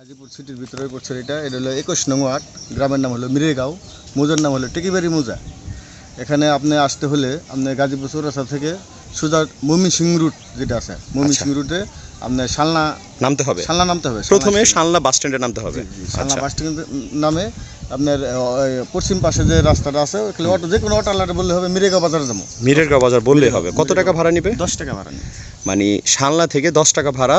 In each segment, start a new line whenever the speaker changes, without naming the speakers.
গাজীপুর সিটির ভিতরে পড়ছে। এটা হলো 21 নং ওয়ার্ড। গ্রামের নাম হলো মিরেগাঁও, মৌজার নাম হলো টেকিবাড়ি মৌজা। এখানে আপনি আসতে হলে আপনি গাজীপুর চৌরাস্তা থেকে সোজা ময়মনসিংহ রুট যেটা আছে, ময়মনসিংহ রুটে আপনার শালনা
নামতে হবে।
নামতে হবে।
প্রথমে শালনা বাস স্ট্যান্ডে নামতে হবে।
শালনা বাস স্ট্যান্ড নামে আপনার পশ্চিম পাশে যে রাস্তাটা আছে ওখানে অটো, যে কোনো অটোওয়ালাটা বললে হবে মিরেগাঁও বাজার যাবো।
মিরেরগাঁও বাজার বললেই হবে। কত টাকা ভাড়া নিবে?
10 টাকা ভাড়া নেবে।
মানে শালনা থেকে 10 টাকা ভাড়া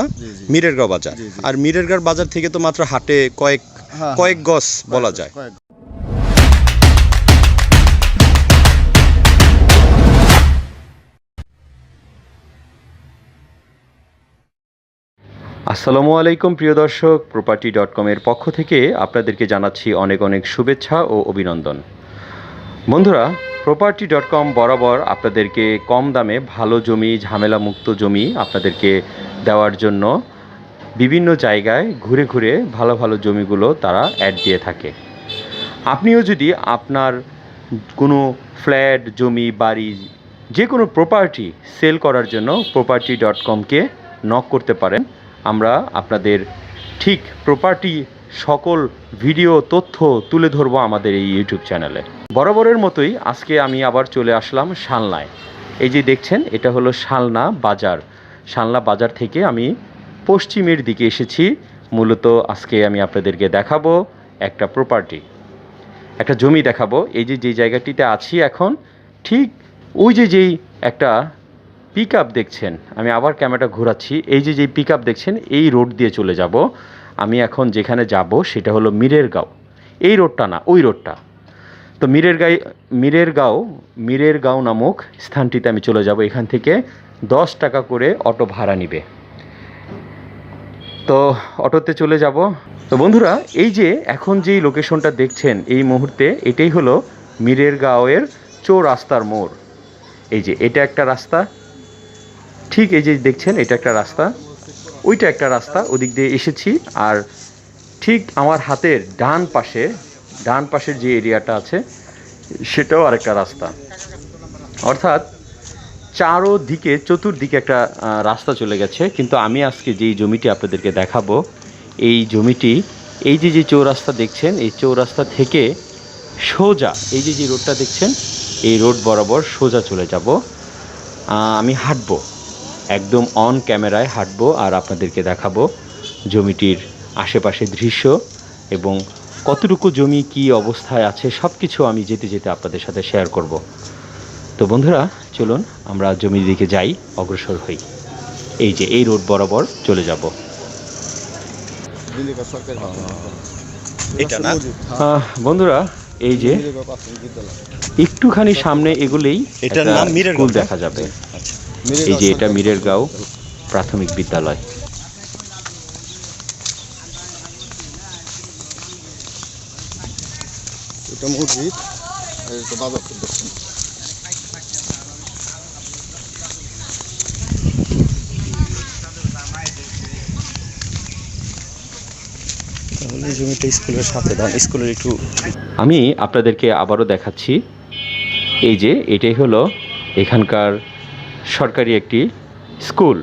মিরেরগাঁও বাজার। আর মিরেরগাঁও বাজার থেকে তো মাত্র হাটে কয়েক গজ বলা যায়। আসসালামু আলাইকুম প্রিয় দর্শক, property.com-এর পক্ষ থেকে আপনাদেরকে জানাচ্ছি অনেক অনেক শুভেচ্ছা ও অভিনন্দন। বন্ধুরা, property.com বরাবর আপনাদেরকে কম দামে ভালো জমি, ঝামেলামুক্ত জমি আপনাদেরকে দেওয়ার জন্য বিভিন্ন জায়গায় ঘুরে ঘুরে ভালো ভালো জমিগুলো তারা অ্যাড দিয়ে থাকে। আপনিও যদি আপনার কোনো ফ্ল্যাট, জমি, বাড়ি, যে কোনো প্রপার্টি সেল করার জন্য property.com-কে নক করতে পারেন। আমরা আপনাদের ঠিক প্রপার্টি সকল ভিডিও তথ্য তুলে ধরবো আমাদের এই ইউটিউব চ্যানেলে। বরাবরের মতোই আজকে আমি আবার চলে আসলাম শালনায়। এই যে দেখছেন, এটা হলো শালনা বাজার। শালনা বাজার থেকে আমি পশ্চিমের দিকে এসেছি। মূলত আজকে আমি আপনাদেরকে দেখাবো একটা প্রপার্টি, একটা জমি দেখাবো। এই যে যেই জায়গাটিতে আছি এখন, ঠিক ওই যে যেই একটা পিক আপ দেখছেন, আমি আবার ক্যামেরাটা ঘোরাচ্ছি, এই যে যেই পিক আপ দেখছেন এই রোড দিয়ে চলে যাব। আমি এখন যেখানে যাব সেটা হলো মিরেরগাঁও। এই রোডটা না, ওই রোডটা। তো মিরেরগাঁও নামক স্থানটিতে আমি চলে যাব। এখান থেকে 10 টাকা করে অটো ভাড়া নিবে। তো অটোতে চলে যাব। তো বন্ধুরা, এই যে এখন যেই লোকেশনটা দেখছেন এই মুহূর্তে, এটাই হলো মিরেরগাঁওয়ের চৌরাস্তার মোড়। এই যে এটা একটা রাস্তা, ঠিক এই যে দেখছেন এটা একটা রাস্তা, ওইটা একটা রাস্তা, ওদিক দিয়ে এসেছি। আর ঠিক আমার হাতের ডান পাশের যে এরিয়াটা আছে সেটাও আরেকটা রাস্তা। অর্থাৎ চতুর্দিকে একটা রাস্তা চলে গেছে। কিন্তু আমি আজকে যেই জমিটি আপনাদেরকে দেখাবো, এই জমিটি এই যে চৌরাস্তা দেখছেন, এই চৌরাস্তা থেকে সোজা এই যে রোডটা দেখছেন, এই রোড বরাবর সোজা চলে যাব। আমি হাঁটবো, একদম অন ক্যামেরায় হাঁটবো আর আপনাদেরকে দেখাবো জমিটির আশেপাশে দৃশ্য এবং কতটুকু জমি কী অবস্থায় আছে সব কিছু আমি যেতে যেতে আপনাদের সাথে শেয়ার করব। তো বন্ধুরা, চলুন আমরা জমির দিকে যাই, অগ্রসর হই। এই যে এই রোড বরাবর চলে যাব। এটা না বন্ধুরা, এই যে একটুখানি সামনে এগুলেই এটার নাম মিরেরগাঁও
স্কুল দেখা যাবে। এই যে এটা মিরেরগাঁও প্রাথমিক বিদ্যালয়। এটা মসজিদ, এটা বাজার দেখছেন।
জমিটা স্কুলের সাথে, স্কুলের একটু
আমি আপনাদেরকে আবারও দেখাচ্ছি। এই যে এটাই হলো এখানকার সরকারি একটি স্কুল,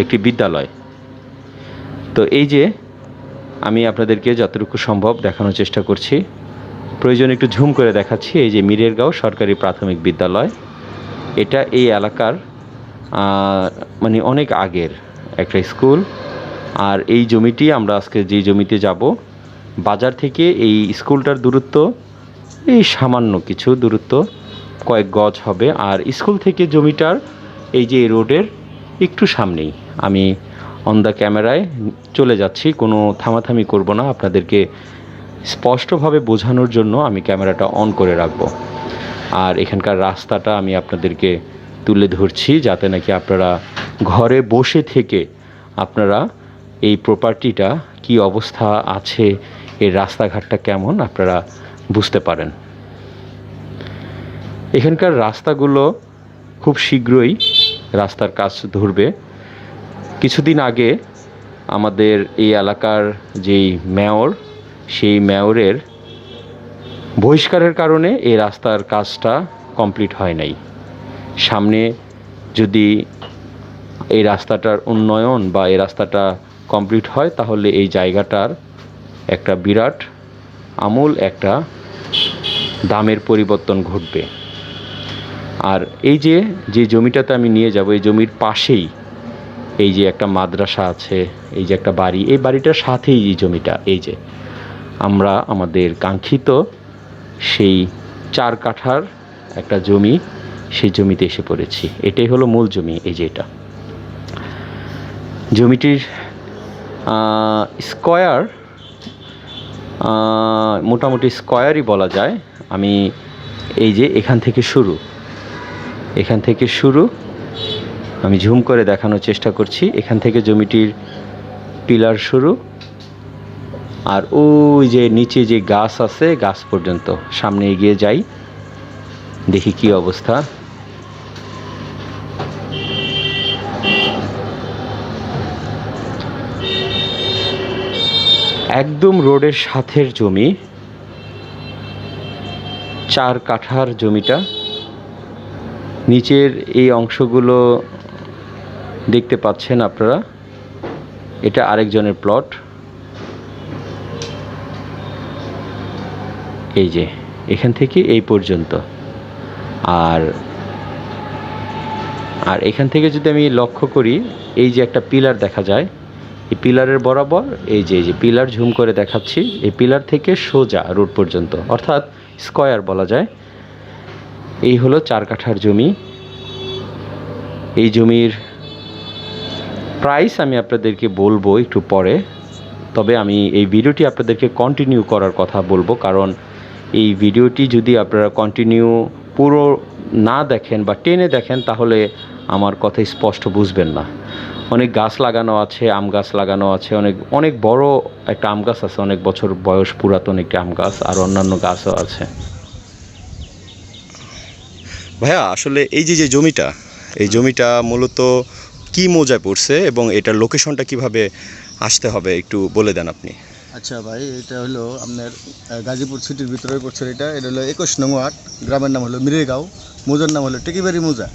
একটি বিদ্যালয়। তো এই যে আমি আপনাদেরকে যতটুকু সম্ভব দেখানোর চেষ্টা করছি, প্রয়োজন একটু ঝুম করে দেখাচ্ছি। এই যে মিরেরগাঁও সরকারি প্রাথমিক বিদ্যালয়, এটা এই এলাকার মানে অনেক আগের একটা স্কুল। আর এই জমিটি আমরা আজকে যে জমিতে যাব, বাজার থেকে এই স্কুলটার দূরত্ব এই সামান্য কিছু দূরত্ব, কয়েক গজ হবে। আর স্কুল থেকে জমিটার এই যে রোডের একটু সামনেই আমি অন দ্য ক্যামেরায় চলে যাচ্ছি, কোনো থামাথামি করব না। আপনাদেরকে স্পষ্টভাবে বোঝানোর জন্য আমি ক্যামেরাটা অন করে রাখব। আর এখানকার রাস্তাটা আমি আপনাদেরকে তুলে ধরছি, যাতে নাকি আপনারা ঘরে বসে থেকে আপনারা এই প্রপার্টিটা কি অবস্থা আছে, এর রাস্তাঘাটটা কেমন, আপনারা বুঝতে পারেন। এখানকার রাস্তাগুলো খুব শীঘ্রই রাস্তার কাজ ধরবে। কিছুদিন আগে আমাদের এই এলাকার যেই মেয়র, সেই মেয়রের বহিষ্কারের কারণে এই রাস্তার কাজটা কমপ্লিট হয় নাই। সামনে যদি এই রাস্তাটার উন্নয়ন বা এই রাস্তাটা কমপ্লিট হয় তাহলে এই জায়গাটার একটা বিরাট আমূল একটা দামের পরিবর্তন ঘটবে। আর এই যে জমিটাতে আমি নিয়ে যাব, এই জমির পাশেই এই যে একটা মাদ্রাসা আছে, এই যে একটা বাড়ি, এই বাড়িটার সাথেই এই জমিটা, এই যে আমরা আমাদের কাঙ্ক্ষিত সেই 4 কাঠার একটা জমি, সেই জমিতে এসে পড়েছি। এটাই হলো মূল জমি। এই যে এটা জমিটির স্কয়ার, মোটামুটি স্কয়ারই বলা যায়। আমি এই যে এখান থেকে শুরু আমি ঝুম করে দেখানোর চেষ্টা করছি। এখান থেকে জমিটির পিলার শুরু, আর ওই যে নিচে যে গাছ আছে, গাছ পর্যন্ত সামনে এগিয়ে যাই, দেখি কি অবস্থা। একদম রোডের সাথের জমি, 4 কাঠার জমিটা। নিচের এই অংশগুলো দেখতে পাচ্ছেন আপনারা, এটা আরেকজনের প্লট। এই যে এখান থেকে এই পর্যন্ত। আর এখান থেকে যদি আমি লক্ষ্য করি, এই যে একটা পিলার দেখা যায়, এই পিলারের বরাবর এই যে পিলার ঝুম করে দেখাচ্ছি, এই পিলার থেকে সোজা রোড পর্যন্ত, অর্থাৎ স্কয়ার বলা যায়। এই হলো 4 কাঠার জমি। এই জমির প্রাইস আমি আপনাদেরকে বলবো একটু পরে, তবে আমি এই ভিডিওটি আপনাদেরকে কন্টিনিউ করার কথা বলবো, কারণ এই ভিডিওটি যদি আপনারা কন্টিনিউ পুরো না দেখেন বা টেনে দেখেন তাহলে আমার কথা স্পষ্ট বুঝবেন না। অনেক গাছ লাগানো আছে, আম গাছ লাগানো আছে, অনেক বড় একটা আম গাছ আছে, অনেক বছর বয়স, পুরাতন একটি আম গাছ, আর অন্যান্য গাছও আছে।
ভাইয়া, আসলে এই যে জমিটা, এই জমিটা মূলত কি মৌজায় পড়ছে এবং এটার লোকেশনটা কিভাবে আসতে হবে একটু বলে দেন আপনি।
আচ্ছা ভাই, এটা হলো আপনার গাজীপুর সিটির ভিতরে পড়ছে। এটা হলো 21 নং ওয়ার্ড, গ্রামের নাম হলো মিরেগাঁও, মৌজার নাম হলো টেকিবাড়ি মৌজা।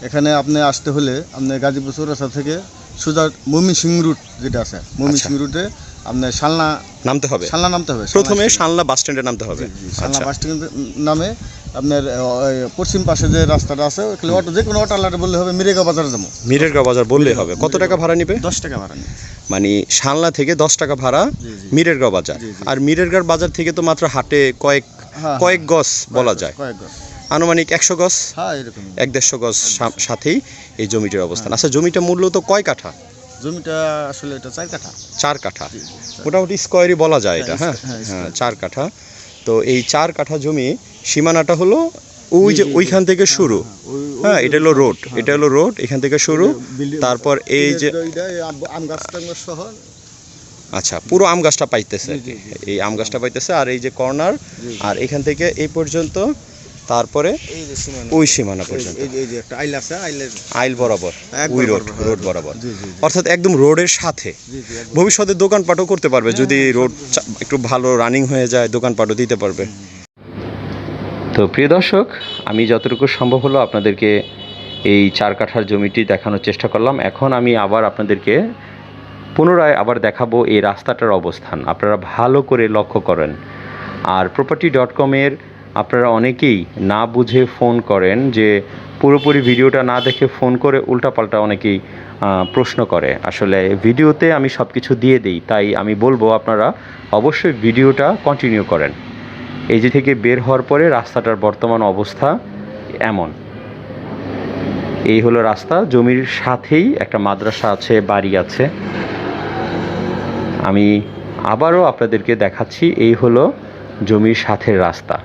এখানে আপনি আসতে হলে আপনার গাজীপুর চৌরাস্তা থেকে সোজা ময়মনসিং রুট যেটা আছে, ময়মনসিং রুটে আপনার শালনা নামতে হবে।
প্রথমে শালনা বাস স্ট্যান্ডে নামতে হবে।
শালনা বাস স্ট্যান্ড নামে আপনার পশ্চিম পাশে যে রাস্তাটা আছে, ওখানে অটো, যে কোনো অটো আলাদা বললে হবে মিরেগাঁও বাজার যাবো।
মিরেগাঁও বাজার বললেই হবে। কত টাকা ভাড়া নিবে?
10 টাকা ভাড়া নিবে।
মানে শালনা থেকে 10 টাকা ভাড়া মিরেরগাঁও বাজার। আর মিরেরগাঁও বাজার থেকে তো মাত্র হাটে কয়েক গজ বলা যায়, আনুমানিক 100 গজ, 1-150 গজ সাথেই এই জমিটার অবস্থান। আচ্ছা, জমিটা মূলত কয় কাঠা?
জমিটা আসলে এটা 4 কাঠা।
4 কাঠা, মোটামুটি স্কয়ারই বলা যায় এটা। হ্যাঁ, 4 কাঠা। তো এই 4 কাঠা জমি সীমানাটা হলো ওই যে ওইখান থেকে শুরু। হ্যাঁ, এটা হলো রোড, এখান থেকে শুরু। তারপর এই যে
আম গাছটা সহ,
আচ্ছা, পুরো আম গাছটা পাইতেছে, এই আম গাছটা পাইতেছে। আর এই যে কর্নার, আর এখান থেকে এই পর্যন্ত, তারপরে ওই সীমানা পর্যন্ত
এই যে একটা আইল আছে,
আইল বরাবর ওই রোড বরাবর, অর্থাৎ একদম রোডের সাথে। ভবিষ্যতে দোকানপাটও করতে পারবে, যদি রোড একটু ভালো রানিং হয়ে যায়, দোকানপাটও দিতে পারবে।
তো প্রিয় দর্শক, আমি যতটুকু সম্ভব হলো আপনাদেরকে এই 4 কাঠার জমিটি দেখানোর চেষ্টা করলাম। এখন আমি আবার আপনাদেরকে পুনরায় দেখাবো এই রাস্তাটার অবস্থান। আপনারা ভালো করে লক্ষ্য করেন। আর property.com-এর আপনারা অনেকেই না বুঝে ফোন করেন, যে পুরোপুরি ভিডিওটা না দেখে ফোন করে উল্টাপাল্টা অনেকেই প্রশ্ন করে। আসলে ভিডিওতে আমি সব কিছু দিয়ে দিই, তাই আমি বলবো আপনারা অবশ্যই ভিডিওটা কন্টিনিউ করেন। এই যে থেকে বের হওয়ার পরে রাস্তাটার বর্তমান অবস্থা এমন। এই হলো রাস্তা, জমির সাথেই একটা মাদ্রাসা আছে, বাড়ি আছে। আমি আবারও আপনাদেরকে দেখাচ্ছি, এই হলো জমির সাথের রাস্তা।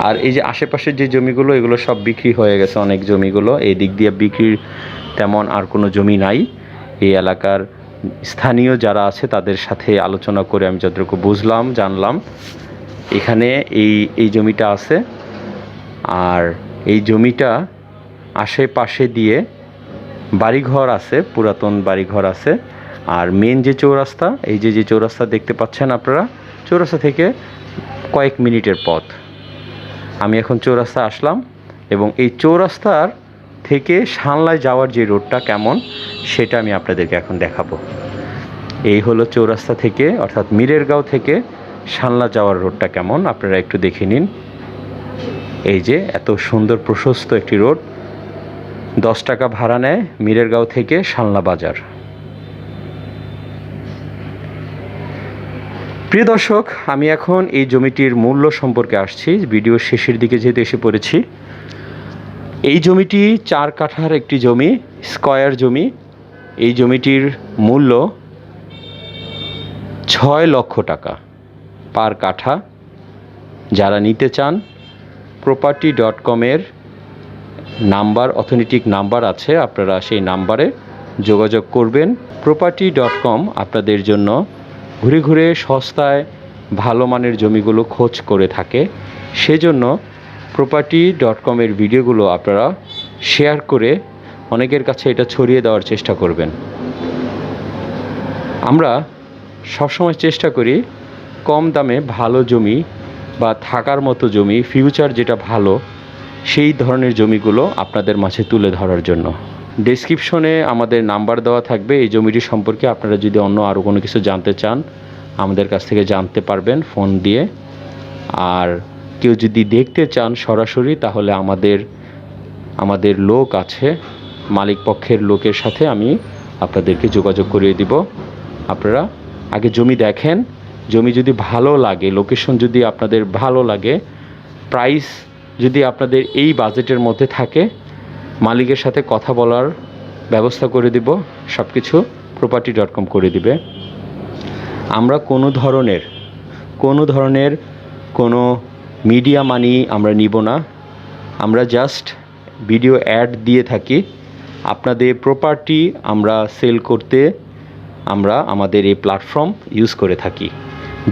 আর এই যে আশেপাশের যে জমিগুলো, এগুলো সব বিক্রি হয়ে গেছে, অনেক জমিগুলো। এই দিক দিয়ে বিক্রির তেমন আর কোনো জমি নাই। এই এলাকার স্থানীয় যারা আছে তাদের সাথে আলোচনা করে আমি যতটুকু বুঝলাম, জানলাম, এখানে এই জমিটা আছে। আর এই জমিটা আশেপাশে দিয়ে বাড়িঘর আছে, পুরাতন বাড়িঘর আছে। আর মেন যে চৌরাস্তা, এই যে চৌরাস্তা দেখতে পাচ্ছেন আপনারা, চৌরাস্তা থেকে কয়েক মিনিটের পথ।
আমি এখন চৌরাস্তা আসলাম এবং এই চৌরাস্তার থেকে শানলায় যাওয়ার যে রোডটা কেমন সেটা আমি আপনাদেরকে এখন দেখাবো। এই হলো চৌরাস্তা থেকে অর্থাৎ মিরেরগাঁও থেকে শানলা যাওয়ার রোডটা কেমন আপনারা একটু দেখে নিন। এই যে এত সুন্দর প্রশস্ত একটি রোড, 10 টাকা ভাড়া নেয় মিরেরগাঁও থেকে শানলা বাজার। প্রিয় দর্শক, আমি এখন এই জমিটির মূল্য সম্পর্কে আসছি। ভিডিওর শেষের দিকে যেহেতু এসে পড়েছি, এই জমিটি 4 কাঠার একটি জমি, স্কয়ার জমি। এই জমিটির মূল্য 6 লক্ষ টাকা পার কাঠা। যারা নিতে চান property.com-এর নাম্বার, অথেন্টিক নাম্বার আছে, আপনারা সেই নাম্বারে যোগাযোগ করবেন। property.com আপনাদের জন্য ঘুরে ঘুরে সস্তায় ভালো মানের জমিগুলো খোঁজ করে থাকে। সেজন্য property.com-এর ভিডিওগুলো আপনারা শেয়ার করে অনেকের কাছে এটা ছড়িয়ে দেওয়ার চেষ্টা করবেন। আমরা সবসময় চেষ্টা করি কম দামে ভালো জমি বা থাকার মতো জমি, ফিউচার যেটা ভালো সেই ধরনের জমিগুলো আপনাদের মাঝে তুলে ধরার জন্য। ডেসক্রিপশনে আমাদের নাম্বার দেওয়া থাকবে। এই জমিটি সম্পর্কে আপনারা যদি অন্য আরও কোনো কিছু জানতে চান আমাদের কাছ থেকে জানতে পারবেন ফোন দিয়ে। আর কেউ যদি দেখতে চান সরাসরি, তাহলে আমাদের লোক আছে, মালিক পক্ষের লোকের সাথে আমি আপনাদেরকে যোগাযোগ করিয়ে দিব। আপনারা আগে জমি দেখেন, জমি যদি ভালো লাগে, লোকেশন যদি আপনাদের ভালো লাগে, প্রাইস যদি আপনাদের এই বাজেটের মধ্যে থাকে, মালিকের সাথে কথা বলার ব্যবস্থা করে দিব। সব কিছু property.com করে দিবে। আমরা কোনো ধরনের কোনো মিডিয়া মানি আমরা নিব না। আমরা জাস্ট ভিডিও অ্যাড দিয়ে থাকি। আপনাদের প্রপার্টি আমরা সেল করতে আমরা আমাদের এই প্ল্যাটফর্ম ইউজ করে থাকি,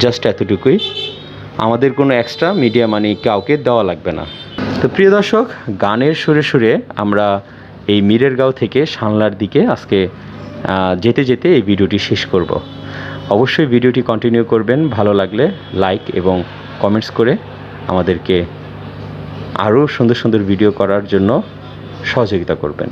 জাস্ট এতটুকুই। আমাদের কোনো এক্সট্রা মিডিয়া মানি কাউকে দেওয়া লাগবে না। তো প্রিয় দর্শক, গানের সুরে সুরে আমরা এই মিরেরগাঁও থেকে শানলার দিকে আজকে যেতে যেতে এই ভিডিওটি শেষ করব। অবশ্যই ভিডিওটি কন্টিনিউ করবেন, ভালো লাগলে লাইক এবং কমেন্টস করে আমাদেরকে আরও সুন্দর সুন্দর ভিডিও করার জন্য সহযোগিতা করবেন।